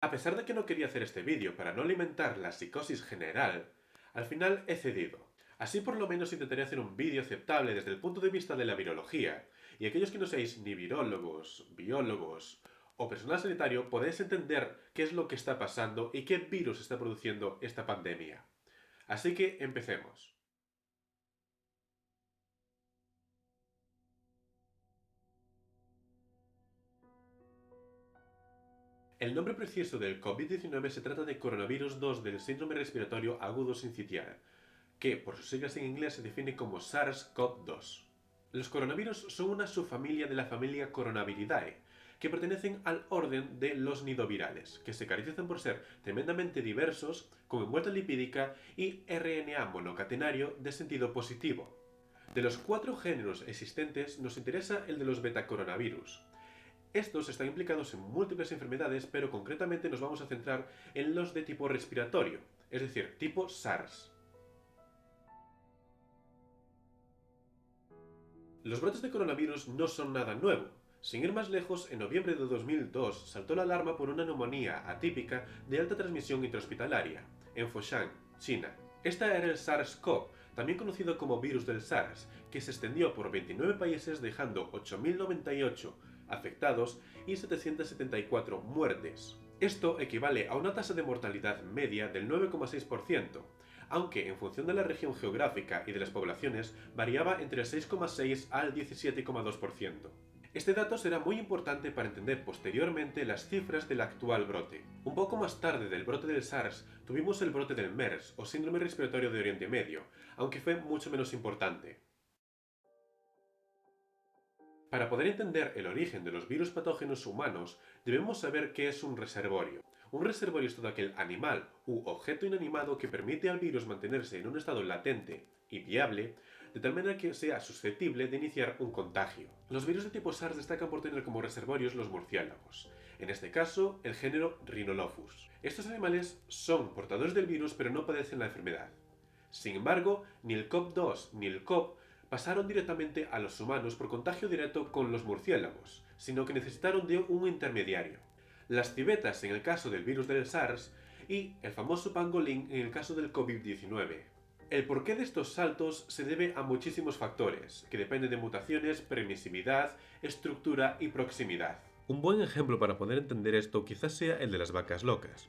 A pesar de que no quería hacer este vídeo para no alimentar la psicosis general, al final he cedido. Así por lo menos intentaré hacer un vídeo aceptable desde el punto de vista de la virología, y aquellos que no seáis ni virólogos, biólogos o personal sanitario podéis entender qué es lo que está pasando y qué virus está produciendo esta pandemia. Así que empecemos. El nombre preciso del COVID-19 se trata de coronavirus 2 del síndrome respiratorio agudo sincitial, que por sus siglas en inglés se define como SARS-CoV-2. Los coronavirus son una subfamilia de la familia Coronaviridae, que pertenecen al orden de los nidovirales, que se caracterizan por ser tremendamente diversos, con envuelta lipídica y RNA monocatenario de sentido positivo. De los 4 géneros existentes, nos interesa el de los betacoronavirus. Estos están implicados en múltiples enfermedades, pero concretamente nos vamos a centrar en los de tipo respiratorio, es decir, tipo SARS. Los brotes de coronavirus no son nada nuevo. Sin ir más lejos, en noviembre de 2002 saltó la alarma por una neumonía atípica de alta transmisión intrahospitalaria, en Foshan, China. Esta era el SARS-CoV, también conocido como virus del SARS, que se extendió por 29 países dejando 8.098 afectados y 774 muertes. Esto equivale a una tasa de mortalidad media del 9,6%, aunque en función de la región geográfica y de las poblaciones variaba entre el 6,6 al 17,2%. Este dato será muy importante para entender posteriormente las cifras del actual brote. Un poco más tarde del brote del SARS tuvimos el brote del MERS o síndrome respiratorio de Oriente Medio, aunque fue mucho menos importante. Para poder entender el origen de los virus patógenos humanos, debemos saber qué es un reservorio. Un reservorio es todo aquel animal u objeto inanimado que permite al virus mantenerse en un estado latente y viable, de tal manera que sea susceptible de iniciar un contagio. Los virus de tipo SARS destacan por tener como reservorios los murciélagos, en este caso el género Rhinolophus. Estos animales son portadores del virus pero no padecen la enfermedad. Sin embargo, ni el COV-2 ni el COV pasaron directamente a los humanos por contagio directo con los murciélagos, sino que necesitaron de un intermediario. Las civetas en el caso del virus del SARS y el famoso pangolín en el caso del COVID-19. El porqué de estos saltos se debe a muchísimos factores, que dependen de mutaciones, permisividad, estructura y proximidad. Un buen ejemplo para poder entender esto quizás sea el de las vacas locas.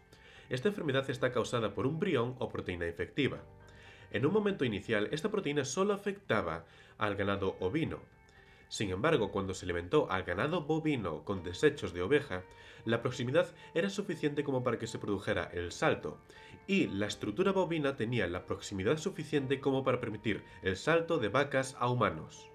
Esta enfermedad está causada por un prión o proteína infectiva. En un momento inicial, esta proteína solo afectaba al ganado ovino. Sin embargo, cuando se alimentó al ganado bovino con desechos de oveja, la proximidad era suficiente como para que se produjera el salto, y la estructura bovina tenía la proximidad suficiente como para permitir el salto de vacas a humanos.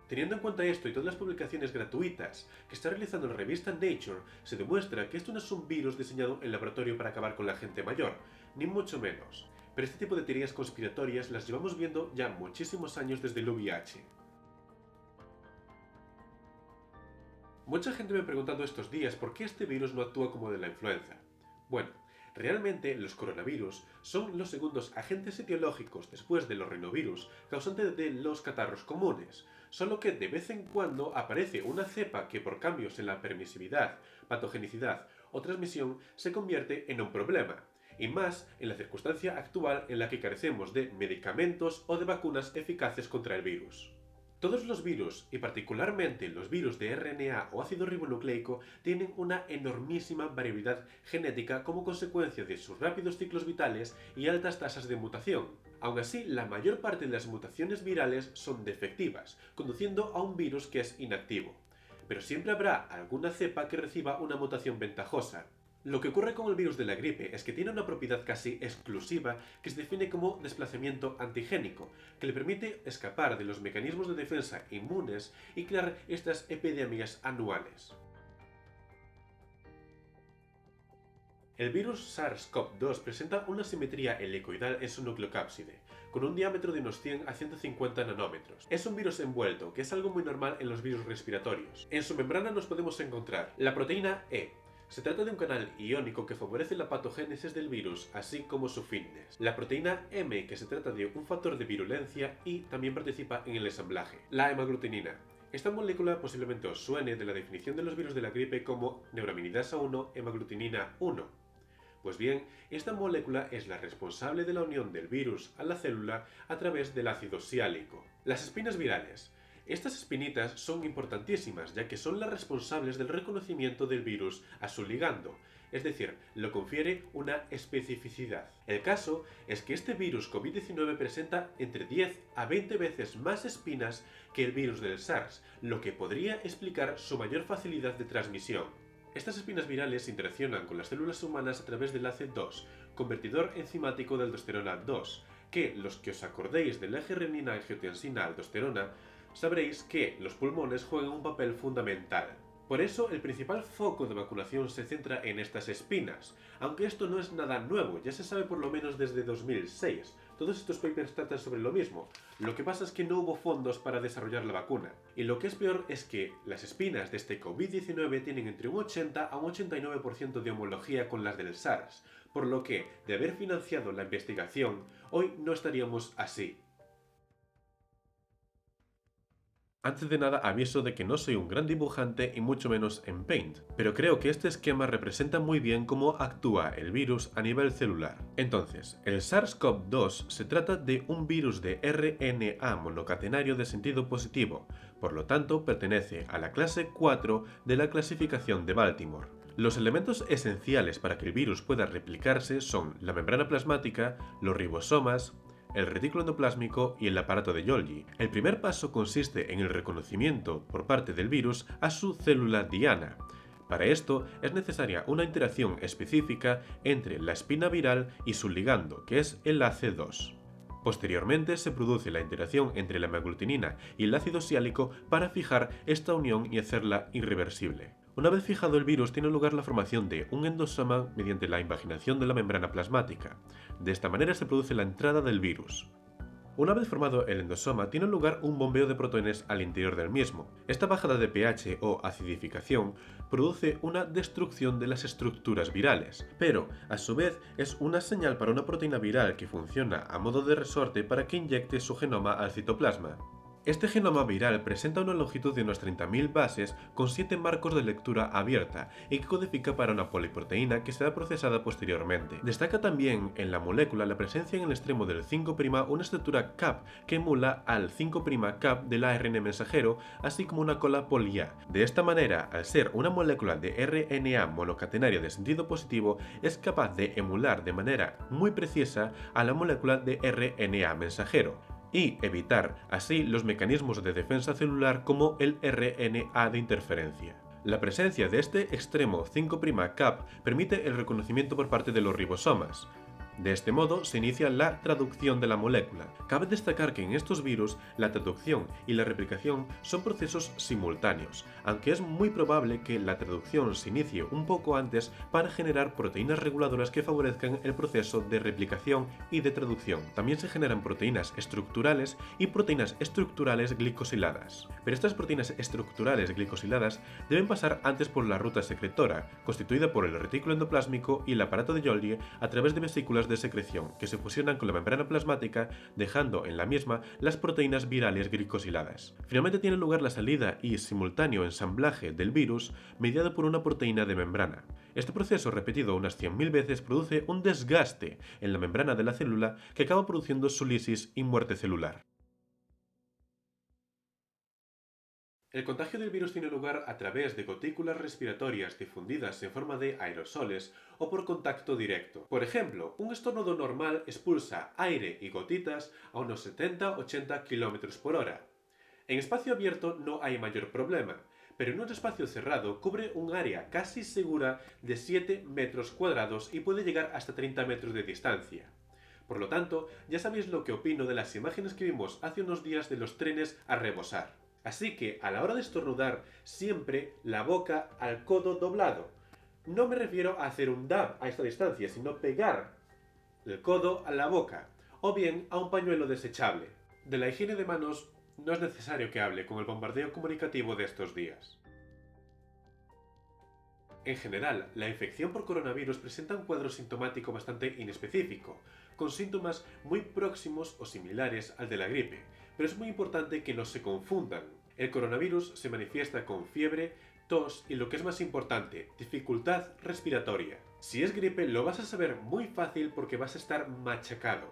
Teniendo en cuenta esto y todas las publicaciones gratuitas que está realizando la revista Nature, se demuestra que esto no es un virus diseñado en laboratorio para acabar con la gente mayor, ni mucho menos. Pero este tipo de teorías conspiratorias las llevamos viendo ya muchísimos años desde el VIH. Mucha gente me ha preguntado estos días por qué este virus no actúa como de la influenza. Bueno, realmente los coronavirus son los segundos agentes etiológicos después de los rinovirus causantes de los catarros comunes, solo que de vez en cuando aparece una cepa que por cambios en la permisividad, patogenicidad o transmisión se convierte en un problema, y más en la circunstancia actual en la que carecemos de medicamentos o de vacunas eficaces contra el virus. Todos los virus, y particularmente los virus de RNA o ácido ribonucleico, tienen una enormísima variabilidad genética como consecuencia de sus rápidos ciclos vitales y altas tasas de mutación. Aun así, la mayor parte de las mutaciones virales son defectivas, conduciendo a un virus que es inactivo. Pero siempre habrá alguna cepa que reciba una mutación ventajosa. Lo que ocurre con el virus de la gripe es que tiene una propiedad casi exclusiva que se define como desplazamiento antigénico, que le permite escapar de los mecanismos de defensa inmunes y crear estas epidemias anuales. El virus SARS-CoV-2 presenta una simetría helicoidal en su nucleocápside, con un diámetro de unos 100 a 150 nanómetros. Es un virus envuelto, que es algo muy normal en los virus respiratorios. En su membrana nos podemos encontrar la proteína E. Se trata de un canal iónico que favorece la patogénesis del virus, así como su fitness. La proteína M, que se trata de un factor de virulencia y también participa en el ensamblaje. La hemaglutinina. Esta molécula posiblemente os suene de la definición de los virus de la gripe como neuraminidasa 1, hemaglutinina 1. Pues bien, esta molécula es la responsable de la unión del virus a la célula a través del ácido siálico. Las espinas virales. Estas espinitas son importantísimas, ya que son las responsables del reconocimiento del virus a su ligando, es decir, lo confiere una especificidad. El caso es que este virus COVID-19 presenta entre 10 a 20 veces más espinas que el virus del SARS, lo que podría explicar su mayor facilidad de transmisión. Estas espinas virales interaccionan con las células humanas a través del ACE2, convertidor enzimático de aldosterona 2, que los que os acordéis del eje renina-angiotensina-aldosterona sabréis que los pulmones juegan un papel fundamental. Por eso, el principal foco de vacunación se centra en estas espinas, aunque esto no es nada nuevo, ya se sabe por lo menos desde 2006. Todos estos papers tratan sobre lo mismo. Lo que pasa es que no hubo fondos para desarrollar la vacuna. Y lo que es peor es que las espinas de este COVID-19 tienen entre un 80 a un 89% de homología con las del SARS, por lo que, de haber financiado la investigación, hoy no estaríamos así. Antes de nada aviso de que no soy un gran dibujante y mucho menos en Paint, pero creo que este esquema representa muy bien cómo actúa el virus a nivel celular. Entonces, el SARS-CoV-2 se trata de un virus de RNA monocatenario de sentido positivo, por lo tanto pertenece a la clase 4 de la clasificación de Baltimore. Los elementos esenciales para que el virus pueda replicarse son la membrana plasmática, los ribosomas, el retículo endoplásmico y el aparato de Golgi. El primer paso consiste en el reconocimiento por parte del virus a su célula diana. Para esto es necesaria una interacción específica entre la espina viral y su ligando, que es el AC2. Posteriormente se produce la interacción entre la hemaglutinina y el ácido siálico para fijar esta unión y hacerla irreversible. Una vez fijado el virus, tiene lugar la formación de un endosoma mediante la invaginación de la membrana plasmática. De esta manera se produce la entrada del virus. Una vez formado el endosoma, tiene lugar un bombeo de protones al interior del mismo. Esta bajada de pH o acidificación produce una destrucción de las estructuras virales, pero a su vez es una señal para una proteína viral que funciona a modo de resorte para que inyecte su genoma al citoplasma. Este genoma viral presenta una longitud de unas 30.000 bases con 7 marcos de lectura abierta y que codifica para una poliproteína que será procesada posteriormente. Destaca también en la molécula la presencia en el extremo del 5' una estructura cap que emula al 5' cap del ARN mensajero, así como una cola poli-A. De esta manera, al ser una molécula de RNA monocatenario de sentido positivo, es capaz de emular de manera muy precisa a la molécula de RNA mensajero y evitar así los mecanismos de defensa celular como el RNA de interferencia. La presencia de este extremo 5' cap permite el reconocimiento por parte de los ribosomas. De este modo se inicia la traducción de la molécula. Cabe destacar que en estos virus la traducción y la replicación son procesos simultáneos, aunque es muy probable que la traducción se inicie un poco antes para generar proteínas reguladoras que favorezcan el proceso de replicación y de traducción. También se generan proteínas estructurales y proteínas estructurales glicosiladas. Pero estas proteínas estructurales glicosiladas deben pasar antes por la ruta secretora, constituida por el retículo endoplásmico y el aparato de Golgi a través de vesículas de secreción, que se fusionan con la membrana plasmática, dejando en la misma las proteínas virales glicosiladas. Finalmente tiene lugar la salida y simultáneo ensamblaje del virus mediado por una proteína de membrana. Este proceso, repetido unas 100.000 veces, produce un desgaste en la membrana de la célula que acaba produciendo su lisis y muerte celular. El contagio del virus tiene lugar a través de gotículas respiratorias difundidas en forma de aerosoles o por contacto directo. Por ejemplo, un estornudo normal expulsa aire y gotitas a unos 70-80 km por hora. En espacio abierto no hay mayor problema, pero en un espacio cerrado cubre un área casi segura de 7 metros cuadrados y puede llegar hasta 30 metros de distancia. Por lo tanto, ya sabéis lo que opino de las imágenes que vimos hace unos días de los trenes a rebosar. Así que, a la hora de estornudar, siempre la boca al codo doblado. No me refiero a hacer un dab a esta distancia, sino pegar el codo a la boca, o bien a un pañuelo desechable. De la higiene de manos no es necesario que hable con el bombardeo comunicativo de estos días. En general, la infección por coronavirus presenta un cuadro sintomático bastante inespecífico, con síntomas muy próximos o similares al de la gripe, pero es muy importante que no se confundan. El coronavirus se manifiesta con fiebre, tos y, lo que es más importante, dificultad respiratoria. Si es gripe lo vas a saber muy fácil porque vas a estar machacado.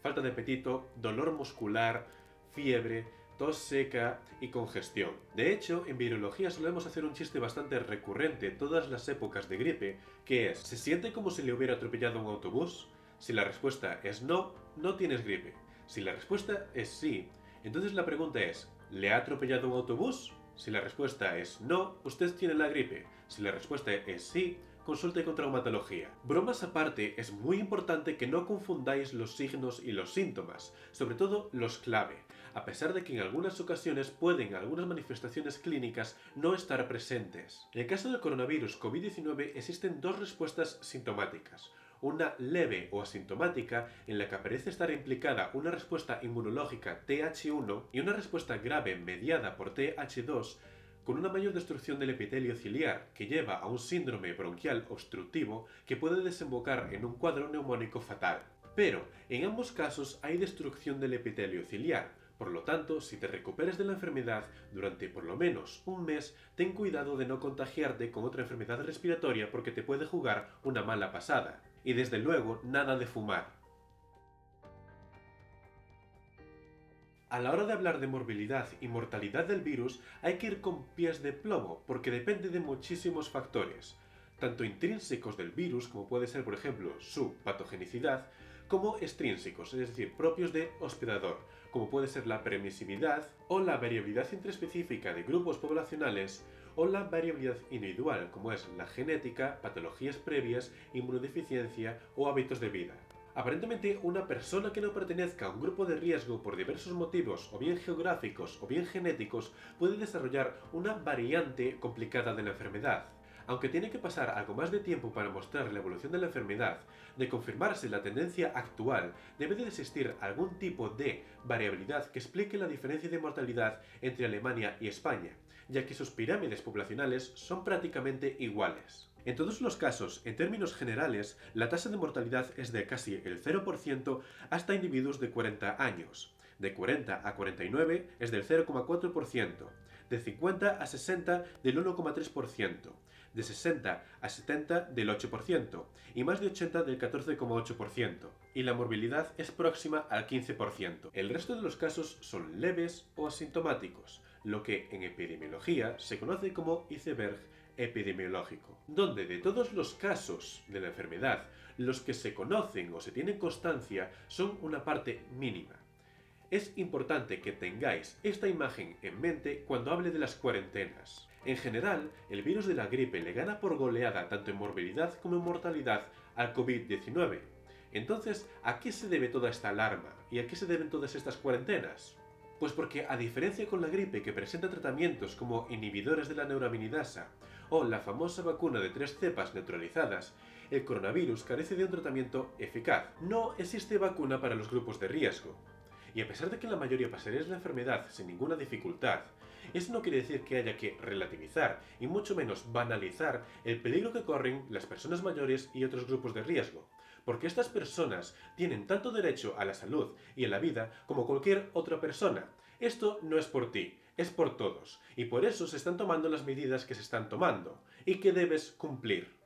Falta de apetito, dolor muscular, fiebre, tos seca y congestión. De hecho, en virología solemos hacer un chiste bastante recurrente en todas las épocas de gripe, que es: ¿se siente como si le hubiera atropellado un autobús? Si la respuesta es no, no tienes gripe. Si la respuesta es sí, entonces la pregunta es: ¿le ha atropellado un autobús? Si la respuesta es no, usted tiene la gripe. Si la respuesta es sí, consulte con traumatología. Bromas aparte, es muy importante que no confundáis los signos y los síntomas, sobre todo los clave, a pesar de que en algunas ocasiones pueden algunas manifestaciones clínicas no estar presentes. En el caso del coronavirus COVID-19 existen dos respuestas sintomáticas: una leve o asintomática, en la que parece estar implicada una respuesta inmunológica Th1, y una respuesta grave mediada por Th2, con una mayor destrucción del epitelio ciliar, que lleva a un síndrome bronquial obstructivo que puede desembocar en un cuadro neumónico fatal. Pero en ambos casos hay destrucción del epitelio ciliar. Por lo tanto, si te recuperas de la enfermedad durante por lo menos un mes, ten cuidado de no contagiarte con otra enfermedad respiratoria porque te puede jugar una mala pasada. Y desde luego, nada de fumar. A la hora de hablar de morbilidad y mortalidad del virus, hay que ir con pies de plomo, porque depende de muchísimos factores, tanto intrínsecos del virus, como puede ser por ejemplo su patogenicidad, como extrínsecos, es decir, propios de hospedador, como puede ser la permisividad o la variabilidad intraespecífica de grupos poblacionales, o la variabilidad individual, como es la genética, patologías previas, inmunodeficiencia o hábitos de vida. Aparentemente, una persona que no pertenezca a un grupo de riesgo por diversos motivos, o bien geográficos o bien genéticos, puede desarrollar una variante complicada de la enfermedad. Aunque tiene que pasar algo más de tiempo para mostrar la evolución de la enfermedad, de confirmarse la tendencia actual, debe de existir algún tipo de variabilidad que explique la diferencia de mortalidad entre Alemania y España, ya que sus pirámides poblacionales son prácticamente iguales. En todos los casos, en términos generales, la tasa de mortalidad es de casi el 0% hasta individuos de 40 años. De 40 a 49 es del 0,4%, de 50 a 60 del 1,3%, de 60 a 70 del 8% y más de 80 del 14,8%, y la morbilidad es próxima al 15%. El resto de los casos son leves o asintomáticos, lo que en epidemiología se conoce como iceberg epidemiológico, donde de todos los casos de la enfermedad, los que se conocen o se tiene constancia son una parte mínima. Es importante que tengáis esta imagen en mente cuando hable de las cuarentenas. En general, el virus de la gripe le gana por goleada tanto en morbilidad como en mortalidad al COVID-19. Entonces, ¿a qué se debe toda esta alarma? ¿Y a qué se deben todas estas cuarentenas? Pues porque, a diferencia con la gripe, que presenta tratamientos como inhibidores de la neuraminidasa o la famosa vacuna de 3 cepas neutralizadas, el coronavirus carece de un tratamiento eficaz. No existe vacuna para los grupos de riesgo. Y a pesar de que la mayoría pasaréis la enfermedad sin ninguna dificultad, eso no quiere decir que haya que relativizar y mucho menos banalizar el peligro que corren las personas mayores y otros grupos de riesgo, porque estas personas tienen tanto derecho a la salud y a la vida como cualquier otra persona. Esto no es por ti, es por todos, y por eso se están tomando las medidas que se están tomando, y que debes cumplir.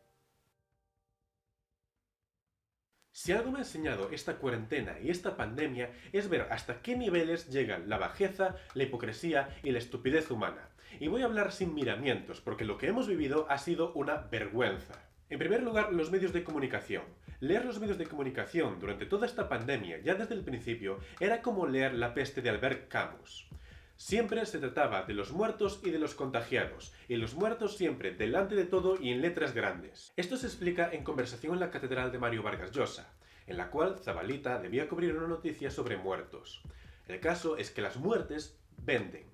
Si algo me ha enseñado esta cuarentena y esta pandemia es ver hasta qué niveles llegan la bajeza, la hipocresía y la estupidez humana. Y voy a hablar sin miramientos, porque lo que hemos vivido ha sido una vergüenza. En primer lugar, los medios de comunicación. Leer los medios de comunicación durante toda esta pandemia, ya desde el principio, era como leer La peste de Albert Camus. Siempre se trataba de los muertos y de los contagiados, y los muertos siempre delante de todo y en letras grandes. Esto se explica en Conversación en la Catedral de Mario Vargas Llosa, en la cual Zabalita debía cubrir una noticia sobre muertos. El caso es que las muertes venden.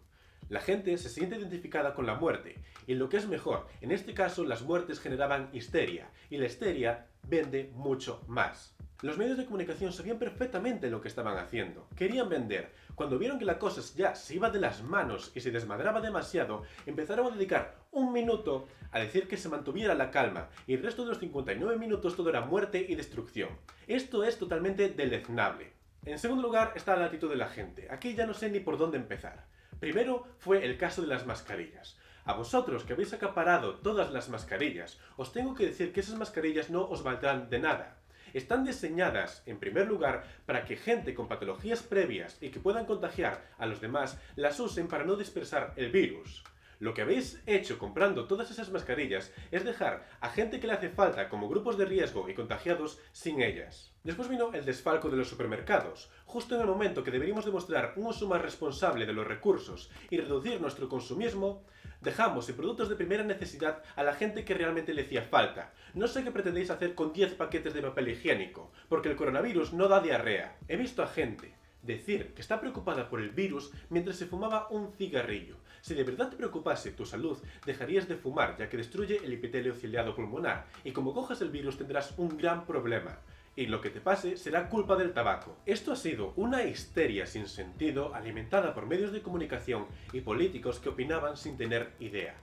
La gente se siente identificada con la muerte, y lo que es mejor, en este caso las muertes generaban histeria, y la histeria vende mucho más. Los medios de comunicación sabían perfectamente lo que estaban haciendo. Querían vender. Cuando vieron que la cosa ya se iba de las manos y se desmadraba demasiado, empezaron a dedicar un minuto a decir que se mantuviera la calma, y el resto de los 59 minutos todo era muerte y destrucción. Esto es totalmente deleznable. En segundo lugar está la actitud de la gente. Aquí ya no sé ni por dónde empezar. Primero fue el caso de las mascarillas. A vosotros que habéis acaparado todas las mascarillas, os tengo que decir que esas mascarillas no os valdrán de nada. Están diseñadas, en primer lugar, para que gente con patologías previas y que puedan contagiar a los demás las usen para no dispersar el virus. Lo que habéis hecho comprando todas esas mascarillas es dejar a gente que le hace falta como grupos de riesgo y contagiados sin ellas. Después vino el desfalco de los supermercados, justo en el momento que deberíamos demostrar un uso más responsable de los recursos y reducir nuestro consumismo. Dejamos en productos de primera necesidad a la gente que realmente le hacía falta. No sé qué pretendéis hacer con 10 paquetes de papel higiénico, porque el coronavirus no da diarrea. He visto a gente decir que está preocupada por el virus mientras se fumaba un cigarrillo. Si de verdad te preocupase tu salud, dejarías de fumar, ya que destruye el epitelio ciliado pulmonar, y como cojas el virus tendrás un gran problema. Y lo que te pase será culpa del tabaco. Esto ha sido una histeria sin sentido alimentada por medios de comunicación y políticos que opinaban sin tener idea.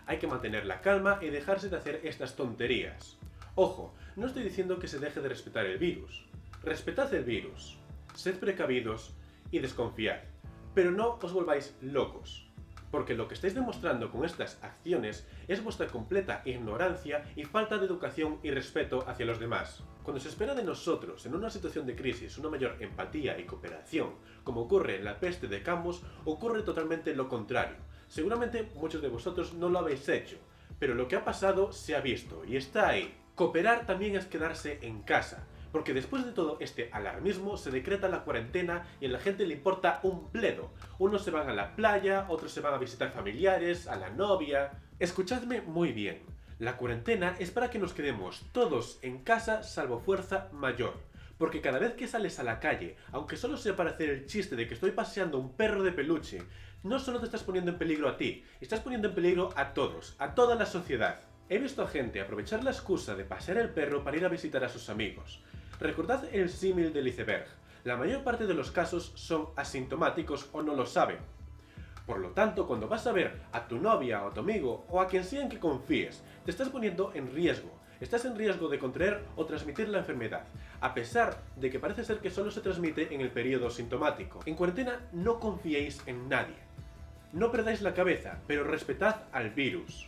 Hay que mantener la calma y dejarse de hacer estas tonterías. Ojo, no estoy diciendo que se deje de respetar el virus. Respetad el virus. Sed precavidos y desconfiad, pero no os volváis locos, porque lo que estáis demostrando con estas acciones es vuestra completa ignorancia y falta de educación y respeto hacia los demás. Cuando se espera de nosotros en una situación de crisis una mayor empatía y cooperación, como ocurre en la peste de Camus, ocurre totalmente lo contrario. Seguramente muchos de vosotros no lo habéis hecho, pero lo que ha pasado se ha visto y está ahí. Cooperar también es quedarse en casa, porque después de todo este alarmismo se decreta la cuarentena y a la gente le importa un bledo. Unos se van a la playa, otros se van a visitar familiares, a la novia. Escuchadme muy bien, la cuarentena es para que nos quedemos todos en casa salvo fuerza mayor. Porque cada vez que sales a la calle, aunque solo sea para hacer el chiste de que estoy paseando un perro de peluche, no solo te estás poniendo en peligro a ti, estás poniendo en peligro a todos, a toda la sociedad. He visto a gente aprovechar la excusa de pasear el perro para ir a visitar a sus amigos. Recordad el símil del iceberg. La mayor parte de los casos son asintomáticos o no lo saben. Por lo tanto, cuando vas a ver a tu novia o a tu amigo o a quien sea en que confíes, te estás poniendo en riesgo. Estás en riesgo de contraer o transmitir la enfermedad, a pesar de que parece ser que solo se transmite en el periodo sintomático. En cuarentena no confiéis en nadie. No perdáis la cabeza, pero respetad al virus.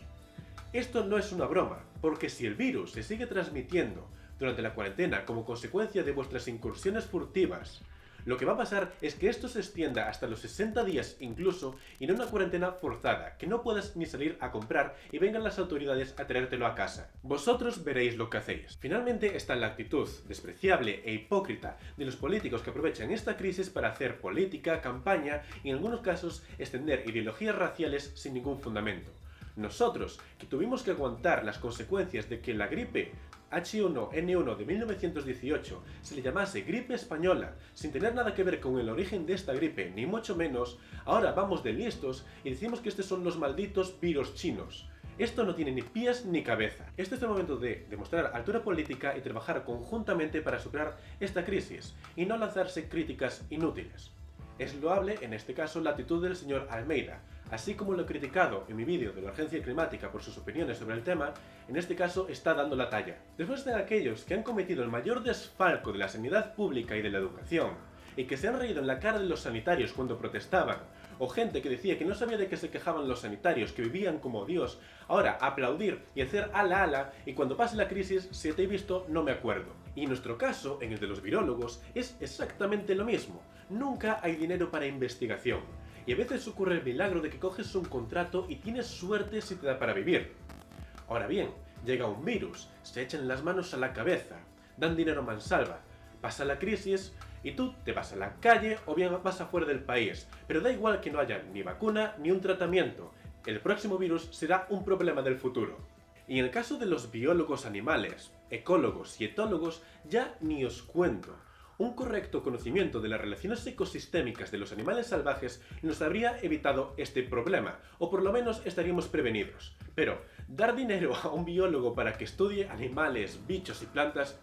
Esto no es una broma, porque si el virus se sigue transmitiendo durante la cuarentena como consecuencia de vuestras incursiones furtivas, lo que va a pasar es que esto se extienda hasta los 60 días incluso y no una cuarentena forzada, que no puedas ni salir a comprar y vengan las autoridades a traértelo a casa. Vosotros veréis lo que hacéis. Finalmente está la actitud despreciable e hipócrita de los políticos que aprovechan esta crisis para hacer política, campaña y en algunos casos extender ideologías raciales sin ningún fundamento. Nosotros, que tuvimos que aguantar las consecuencias de que la gripe H1N1 de 1918 se le llamase gripe española, sin tener nada que ver con el origen de esta gripe, ni mucho menos, ahora vamos de listos y decimos que estos son los malditos virus chinos. Esto no tiene ni pies ni cabeza. Este es el momento de demostrar altura política y trabajar conjuntamente para superar esta crisis, y no lanzarse críticas inútiles. Es loable, en este caso, la actitud del señor Almeida. Así como lo he criticado en mi vídeo de la urgencia climática por sus opiniones sobre el tema, en este caso está dando la talla. Después de aquellos que han cometido el mayor desfalco de la sanidad pública y de la educación, y que se han reído en la cara de los sanitarios cuando protestaban, o gente que decía que no sabía de qué se quejaban los sanitarios, que vivían como Dios, ahora aplaudir y hacer ala ala, y cuando pase la crisis, si te he visto, no me acuerdo. Y en nuestro caso, en el de los virólogos, es exactamente lo mismo. Nunca hay dinero para investigación. Y a veces ocurre el milagro de que coges un contrato y tienes suerte si te da para vivir. Ahora bien, llega un virus, se echan las manos a la cabeza, dan dinero a mansalva, pasa la crisis y tú te vas a la calle o bien vas afuera del país. Pero da igual que no haya ni vacuna ni un tratamiento. El próximo virus será un problema del futuro. Y en el caso de los biólogos animales, ecólogos y etólogos, ya ni os cuento. Un correcto conocimiento de las relaciones ecosistémicas de los animales salvajes nos habría evitado este problema, o por lo menos estaríamos prevenidos. Pero, dar dinero a un biólogo para que estudie animales, bichos y plantas,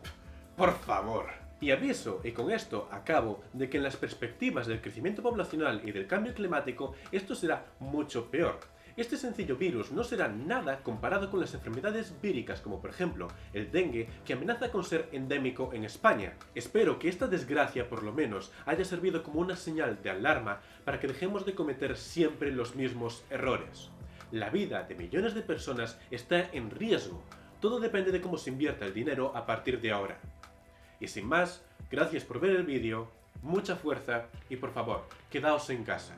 por favor. Y aviso, y con esto acabo, de que en las perspectivas del crecimiento poblacional y del cambio climático esto será mucho peor. Este sencillo virus no será nada comparado con las enfermedades víricas como por ejemplo el dengue, que amenaza con ser endémico en España. Espero que esta desgracia por lo menos haya servido como una señal de alarma para que dejemos de cometer siempre los mismos errores. La vida de millones de personas está en riesgo. Todo depende de cómo se invierta el dinero a partir de ahora. Y sin más, gracias por ver el vídeo, mucha fuerza y por favor, quedaos en casa.